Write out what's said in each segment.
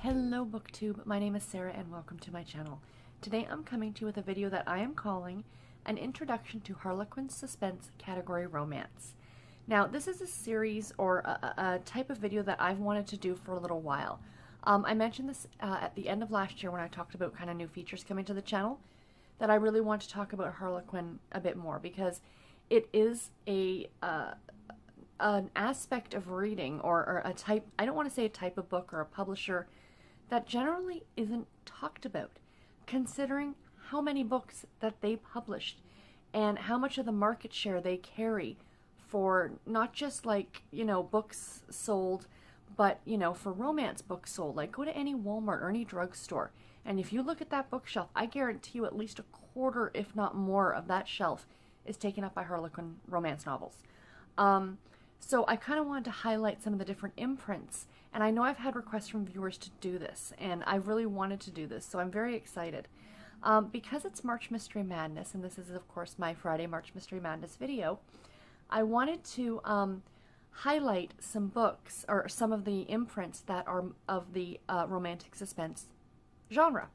Hello BookTube, my name is Sarah and welcome to my channel. Today I'm coming to you with a video that I am calling an introduction to Harlequin suspense category romance. Now this is a series or a type of video that I've wanted to do for a little while. I mentioned this at the end of last year when I talked about kind of new features coming to the channel, that I really want to talk about Harlequin a bit more because it is an aspect of reading or a type, I don't want to say a type of book or a publisher, that generally isn't talked about, considering how many books that they published and how much of the market share they carry for not just like, you know, books sold, but, you know, for romance books sold. Like, go to any Walmart or any drugstore, and if you look at that bookshelf, I guarantee you at least a quarter, if not more, of that shelf is taken up by Harlequin romance novels. So I kind of wanted to highlight some of the different imprints, and I know I've had requests from viewers to do this, and I really wanted to do this, so I'm very excited. Because it's March Mystery Madness, and this is of course my Friday March Mystery Madness video, I wanted to highlight some books, or some of the imprints that are of the romantic suspense genre.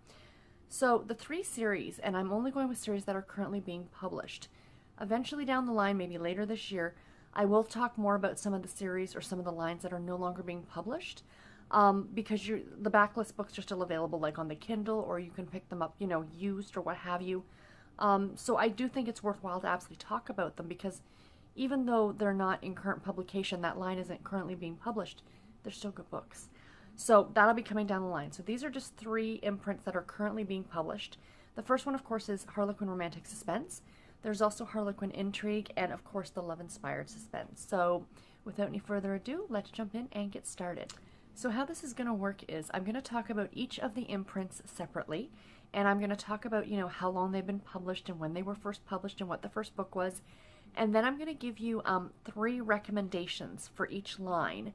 So the three series, and I'm only going with series that are currently being published. Eventually down the line, maybe later this year, I will talk more about some of the series or some of the lines that are no longer being published, because the backlist books are still available, like on the Kindle, or you can pick them up, you know, used or what have you. So I do think it's worthwhile to absolutely talk about them, because even though they're not in current publication, that line isn't currently being published, they're still good books. So that'll be coming down the line. So these are just three imprints that are currently being published. The first one, of course, is Harlequin Romantic Suspense. There's also Harlequin Intrigue, and of course the love-inspired suspense. So without any further ado, let's jump in and get started. So how this is going to work is I'm going to talk about each of the imprints separately, and I'm going to talk about, you know, how long they've been published and when they were first published and what the first book was. And then I'm going to give you 3 recommendations for each line,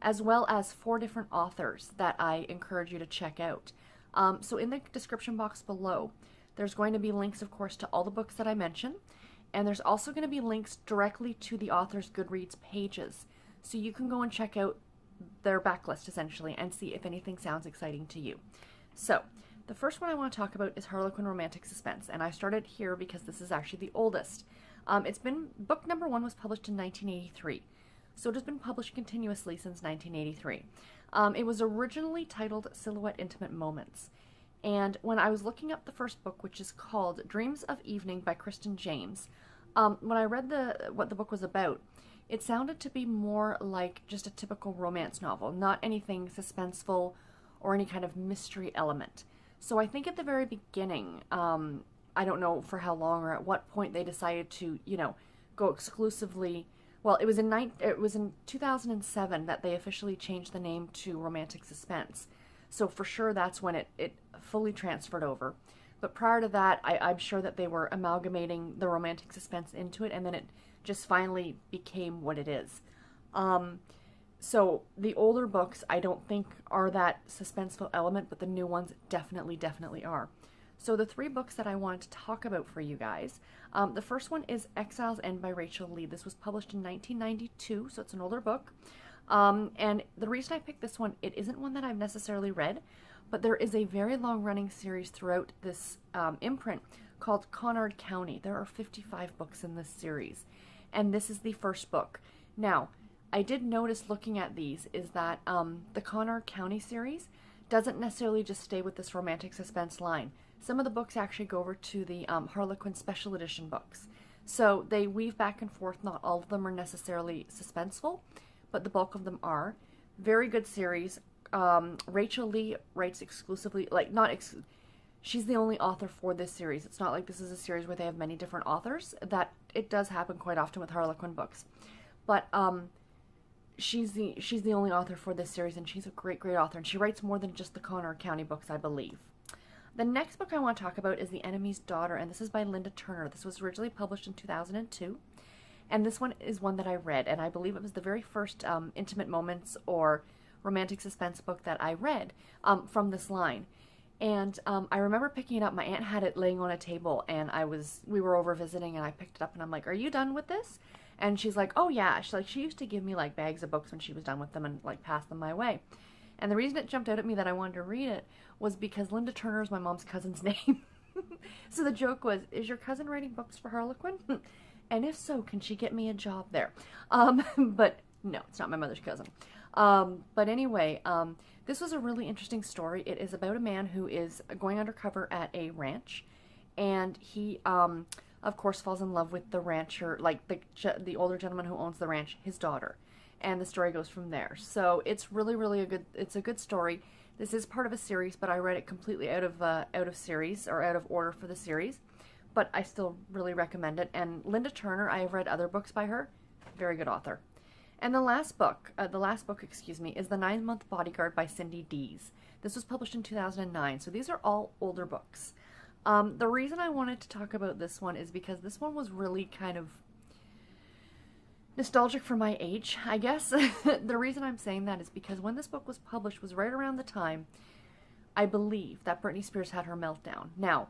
as well as 4 different authors that I encourage you to check out. So in the description box below, there's going to be links, of course, to all the books that I mentioned, and there's also going to be links directly to the author's Goodreads pages, so you can go and check out their backlist, essentially, and see if anything sounds exciting to you. So, the first one I want to talk about is Harlequin Romantic Suspense, and I started here because this is actually the oldest. Book number 1 was published in 1983, so it has been published continuously since 1983. It was originally titled Silhouette Intimate Moments. And when I was looking up the first book, which is called Dreams of Evening by Kristin James, when I read what the book was about, it sounded to be more like just a typical romance novel, not anything suspenseful or any kind of mystery element. So I think at the very beginning, I don't know for how long or at what point they decided to, you know, go exclusively. Well, it was in 2007 that they officially changed the name to Romantic Suspense. So for sure that's when it fully transferred over. But prior to that, I'm sure that they were amalgamating the romantic suspense into it, and then it just finally became what it is. So the older books I don't think are that suspenseful element, but the new ones definitely are. So the 3 books that I wanted to talk about for you guys, the first one is Exile's End by Rachel Lee. This was published in 1992, so it's an older book. And the reason I picked this one, it isn't one that I've necessarily read, but there is a very long-running series throughout this imprint called Conrad County. There are 55 books in this series, and this is the first book. Now, I did notice looking at these is that the Conrad County series doesn't necessarily just stay with this romantic suspense line. Some of the books actually go over to the Harlequin Special Edition books. So they weave back and forth. Not all of them are necessarily suspenseful, but the bulk of them are. Very good series. Rachel Lee writes exclusively, like, she's the only author for this series. It's not like this is a series where they have many different authors. That it does happen quite often with Harlequin books. But she's the only author for this series, and she's a great author, and she writes more than just the Conrad County books, I believe. The next book I want to talk about is The Enemy's Daughter, and this is by Linda Turner. This was originally published in 2002. And this one is one that I read, and I believe it was the very first intimate moments or romantic suspense book that I read from this line. And I remember picking it up. My aunt had it laying on a table, and we were over visiting, and I picked it up, and I'm like, "Are you done with this?" And she's like, "Oh yeah." She used to give me like bags of books when she was done with them and like pass them my way. And the reason it jumped out at me that I wanted to read it was because Linda Turner is my mom's cousin's name. So the joke was, is your cousin writing books for Harlequin? And if so, can she get me a job there? But no, it's not my mother's cousin. But anyway, this was a really interesting story. It is about a man who is going undercover at a ranch, and he, of course, falls in love with the rancher, like the older gentleman who owns the ranch, his daughter. And the story goes from there. So it's really it's a good story. This is part of a series, but I read it completely out of series, or out of order for the series. But I still really recommend it. And Linda Turner, I have read other books by her. Very good author. And the last book, excuse me, is The 9-Month Bodyguard by Cindy Dees. This was published in 2009. So these are all older books. The reason I wanted to talk about this one is because this one was really kind of nostalgic for my age, I guess. The reason I'm saying that is because when this book was published was right around the time, I believe, that Britney Spears had her meltdown. Now,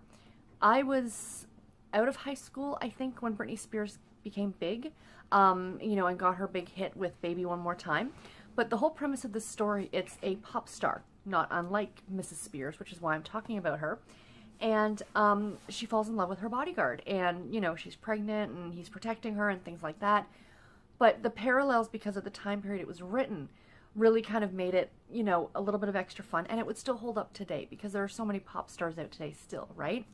I was out of high school, I think, when Britney Spears became big, you know, and got her big hit with Baby One More Time. But the whole premise of this story, it's a pop star, not unlike Mrs. Spears, which is why I'm talking about her. And she falls in love with her bodyguard, and, you know, she's pregnant, and he's protecting her, and things like that. But the parallels, because of the time period it was written, really kind of made it, you know, a little bit of extra fun. And it would still hold up today, because there are so many pop stars out today still, right?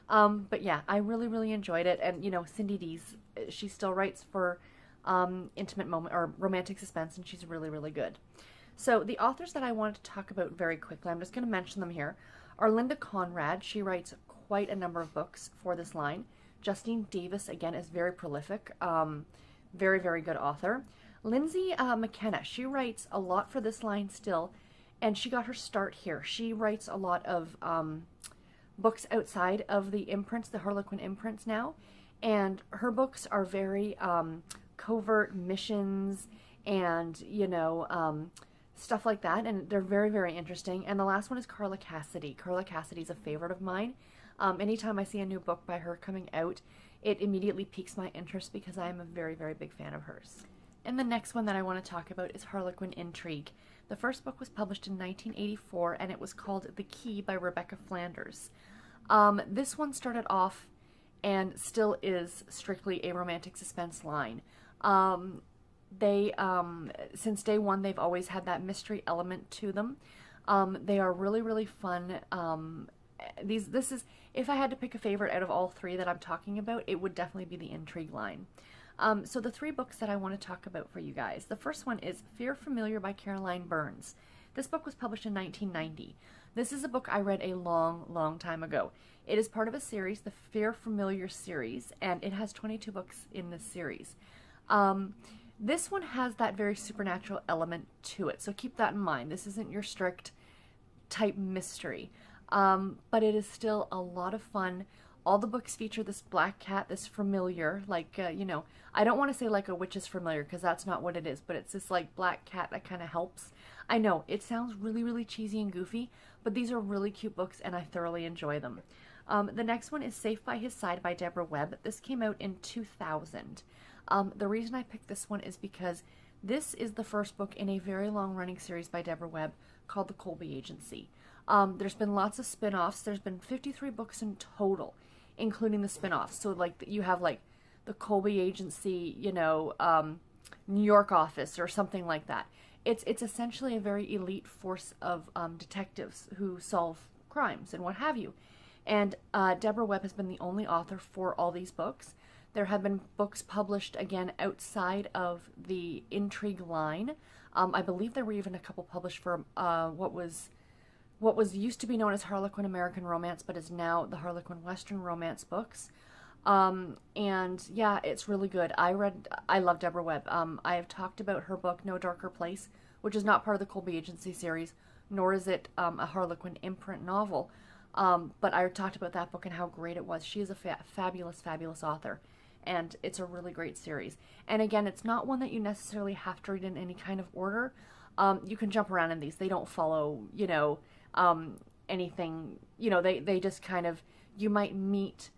But yeah, I really enjoyed it. And, you know, Cindy Dees, she still writes for intimate moment or romantic suspense, and she's really good. So the authors that I wanted to talk about very quickly, I'm just going to mention them here, are Linda Conrad. She writes quite a number of books for this line. Justine Davis, again, is very prolific. Very good author. Lindsay McKenna, she writes a lot for this line still, and she got her start here. She writes a lot of books outside of the imprints, the Harlequin imprints now, and her books are very covert missions and, you know, stuff like that, and they're very interesting. And the last one is Carla Cassidy. Carla Cassidy is a favorite of mine. Anytime I see a new book by her coming out, it immediately piques my interest because I am a very big fan of hers. And the next one that I want to talk about is Harlequin Intrigue. The first book was published in 1984, and it was called The Key by Rebecca Flanders. This one started off and still is strictly a romantic suspense line. Since day one, they've always had that mystery element to them. They are really fun. This is, if I had to pick a favorite out of all three that I'm talking about, it would definitely be the Intrigue line. So the three books that I want to talk about for you guys. The first one is Fear Familiar by Caroline Burns. This book was published in 1990. This is a book I read a long time ago. It is part of a series, the Fear Familiar series, and it has 22 books in this series. This one has that very supernatural element to it, so keep that in mind. This isn't your strict type mystery. But it is still a lot of fun. All the books feature this black cat, this familiar, like, you know, I don't want to say like a witch's familiar, because that's not what it is, but it's this like black cat that kind of helps. I know, it sounds really cheesy and goofy, but these are really cute books, and I thoroughly enjoy them. The next one is Safe by His Side by Debra Webb. This came out in 2000. The reason I picked this one is because this is the first book in a very long-running series by Debra Webb called The Colby Agency. There's been lots of spin-offs. There's been 53 books in total, including the spin-offs. So, like, you have, like, the Colby Agency, you know, New York office or something like that. It's essentially a very elite force of detectives who solve crimes and what have you. And Debra Webb has been the only author for all these books. There have been books published, again, outside of the Intrigue line. I believe there were even a couple published for what was used to be known as Harlequin American Romance, but is now the Harlequin Western Romance books. And yeah, it's really good. I love Debra Webb. I have talked about her book, No Darker Place, which is not part of the Colby Agency series, nor is it a Harlequin imprint novel. But I talked about that book and how great it was. She is a fabulous author, and it's a really great series. And again, it's not one that you necessarily have to read in any kind of order. You can jump around in these. They don't follow, you know, anything, you know, they just kind of, you might meet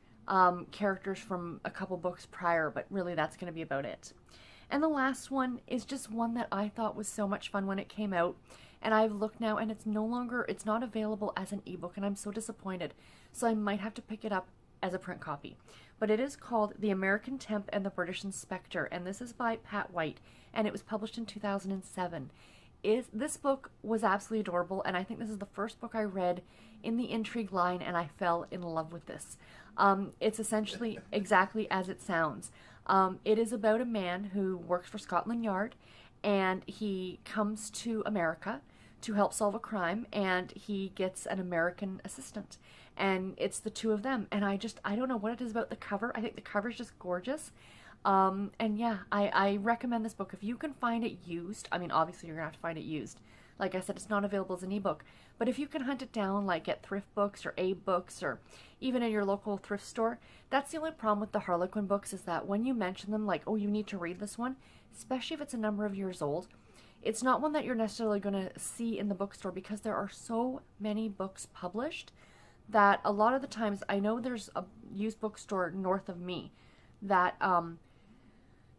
characters from a couple books prior, but really that's going to be about it. And the last one is just one that I thought was so much fun when it came out, And I've looked now and it's not available as an ebook, and I'm so disappointed. So I might have to pick it up as a print copy. But it is called The American Temp and the British Inspector, and this is by Pat White, and it was published in 2007. This book was absolutely adorable, and I think this is the first book I read in the intrigue line, and I fell in love with this. It's essentially exactly as it sounds. It is about a man who works for Scotland Yard, and he comes to America to help solve a crime, and he gets an American assistant, and it's the two of them. And I don't know what it is about the cover. I think the cover is just gorgeous. And yeah, I recommend this book if you can find it used. I mean, obviously you're gonna have to find it used. Like I said, it's not available as an ebook, but if you can hunt it down, like at thrift books or Abe books or even in your local thrift store. That's the only problem with the Harlequin books, is that when you mention them, like, oh, you need to read this one, especially if it's a number of years old, it's not one that you're necessarily going to see in the bookstore, because there are so many books published that a lot of the times, I know there's a used bookstore north of me that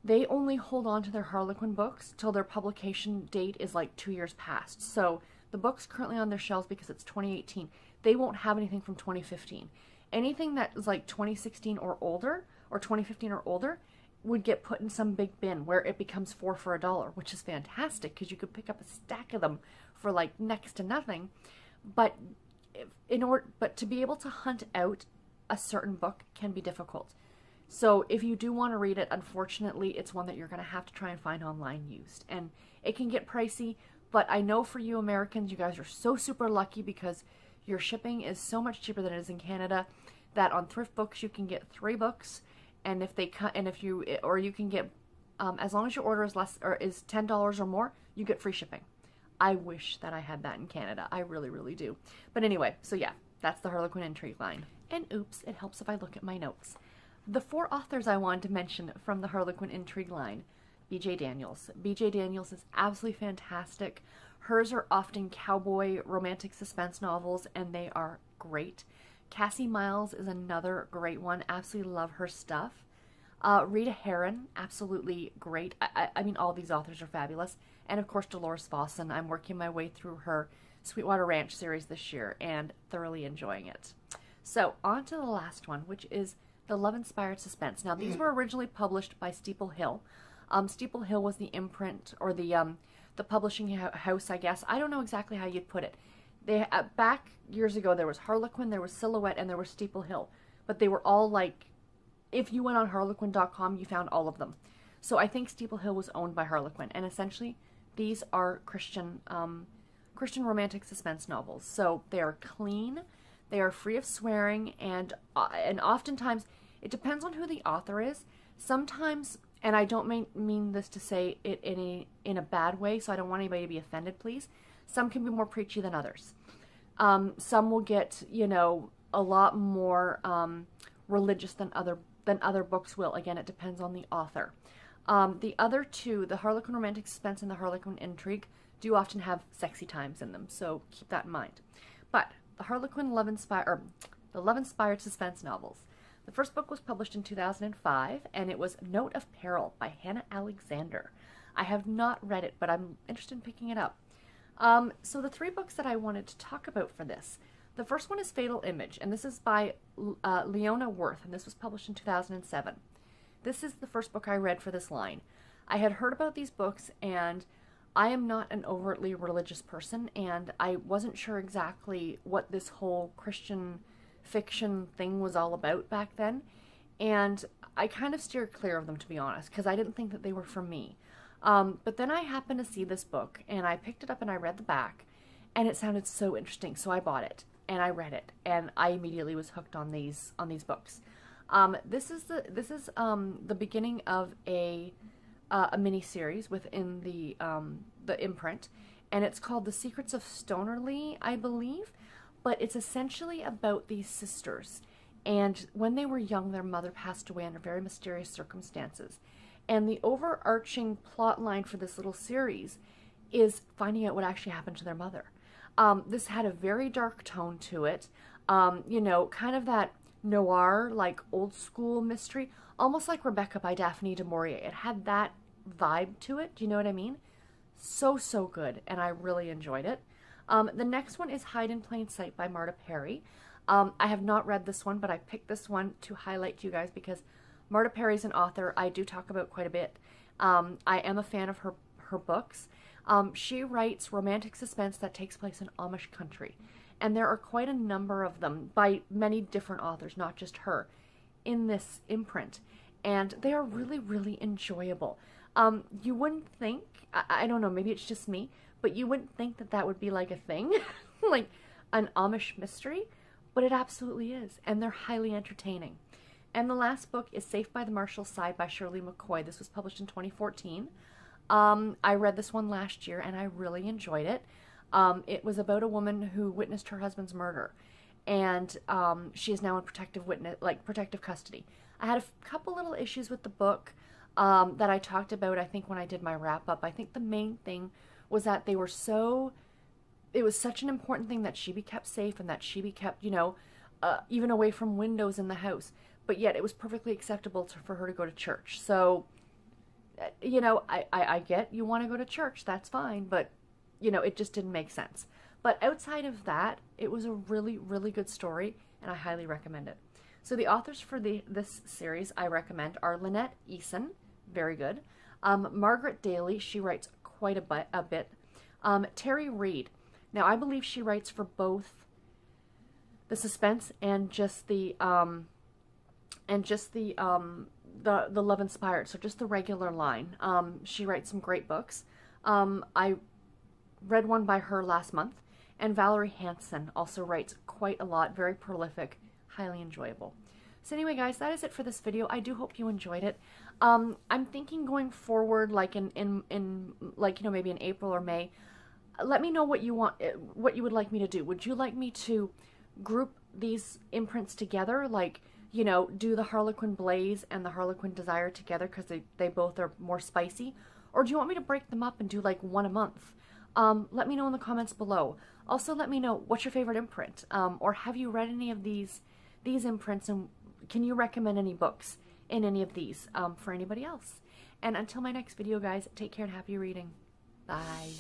they only hold on to their Harlequin books till their publication date is like 2 years past. So the books currently on their shelves, because it's 2018, they won't have anything from 2015. Anything that is like 2016 or older, or 2015 or older, would get put in some big bin where it becomes 4 for $1, which is fantastic because you could pick up a stack of them for like next to nothing. But to be able to hunt out a certain book can be difficult. So if you do want to read it, unfortunately, it's one that you're going to have to try and find online used. And it can get pricey, but I know for you Americans, you guys are so super lucky because your shipping is so much cheaper than it is in Canada, that on thrift books you can get 3 books, and you can get as long as your order is is $10 or more, you get free shipping. I wish that I had that in Canada. I really, really do. But anyway, so yeah, that's the Harlequin intrigue line. And oops, it helps if I look at my notes. The 4 authors I wanted to mention from the Harlequin intrigue line: B.J. Daniels. B.J. Daniels is absolutely fantastic. Hers are often cowboy romantic suspense novels, and they are great. Cassie Miles is another great one. Absolutely love her stuff. Rita Herron, absolutely great. I mean, all these authors are fabulous. And of course, Delores Fossen. I'm working my way through her Sweetwater Ranch series this year and thoroughly enjoying it. So on to the last one, which is the Love-Inspired Suspense. Now, these were originally published by Steeple Hill. Steeple Hill was the imprint, or the publishing house, I guess. I don't know exactly how you'd put it. They back years ago, there was Harlequin, there was Silhouette, and there was Steeple Hill. But they were all like, if you went on Harlequin.com, you found all of them. So I think Steeple Hill was owned by Harlequin, and essentially these are Christian romantic suspense novels. So they are clean, they are free of swearing, and oftentimes it depends on who the author is. Sometimes, and I don't mean this to say it in a bad way, so I don't want anybody to be offended, please. Some can be more preachy than others. Some will get, you know, a lot more religious than other books will. Again, it depends on the author. The other two, the Harlequin Romantic Suspense and the Harlequin Intrigue, do often have sexy times in them, so keep that in mind. But the Harlequin Love-Inspired Suspense novels. The first book was published in 2005, and it was Note of Peril by Hannah Alexander. I have not read it, but I'm interested in picking it up. So the 3 books that I wanted to talk about for this. The first one is Fatal Image, and this is by Leona Worth, and this was published in 2007. This is the first book I read for this line. I had heard about these books, and I am not an overtly religious person, and I wasn't sure exactly what this whole Christian fiction thing was all about back then, and I kind of steered clear of them, to be honest, because I didn't think that they were for me. But then I happened to see this book, and I picked it up and I read the back, and it sounded so interesting, so I bought it, and I read it, and I immediately was hooked on these books. This is the beginning of a mini-series within the imprint, and it's called The Secrets of Stonerly, I believe, but it's essentially about these sisters, and when they were young, their mother passed away under very mysterious circumstances. And the overarching plot line for this little series is finding out what actually happened to their mother. This had a very dark tone to it, you know, kind of that noir, like old school mystery, almost like Rebecca by Daphne du Maurier. It had that vibe to it, do you know what I mean? So good, and I really enjoyed it. The next one is Hide in Plain Sight by Marta Perry. I have not read this one, but I picked this one to highlight to you guys because Marta Perry's an author I do talk about quite a bit. I am a fan of her books. She writes romantic suspense that takes place in Amish country, and there are quite a number of them by many different authors, not just her, in this imprint, and they are really enjoyable. You wouldn't think, I don't know, maybe it's just me, but you wouldn't think that that would be like a thing, like an Amish mystery, but it absolutely is, and they're highly entertaining. And the last book is Safe by the Marshal's Side by Shirlee McCoy. This was published in 2014. I read this one last year, and I really enjoyed it. It was about a woman who witnessed her husband's murder, and she is now in protective custody. I had a couple little issues with the book that I talked about, I think, when I did my wrap-up. I think the main thing was that they were it was such an important thing that she be kept safe and that she be kept, you know, even away from windows in the house. But yet it was perfectly acceptable for her to go to church. So, you know, I get you want to go to church, that's fine, but, you know, it just didn't make sense. But outside of that, it was a really good story, and I highly recommend it. So the authors for this series I recommend are Lynette Eason, very good. Margaret Daley, she writes quite a bit. Terri Reed, now I believe she writes for both the suspense and just the Love Inspired, so just the regular line. She writes some great books. I read one by her last month, and Valerie Hansen also writes quite a lot, very prolific, highly enjoyable. So anyway, guys, that is it for this video. I do hope you enjoyed it. I'm thinking going forward, like in like, you know, maybe in April or May, let me know what you want, what you would like me to do. Would you like me to group these imprints together, like, you know, do the Harlequin Blaze and the Harlequin Desire together because they both are more spicy? Or do you want me to break them up and do like one a month? Let me know in the comments below. Also, let me know what's your favorite imprint, or have you read any of these imprints, and can you recommend any books in any of these for anybody else? And until my next video, guys, take care and happy reading. Bye.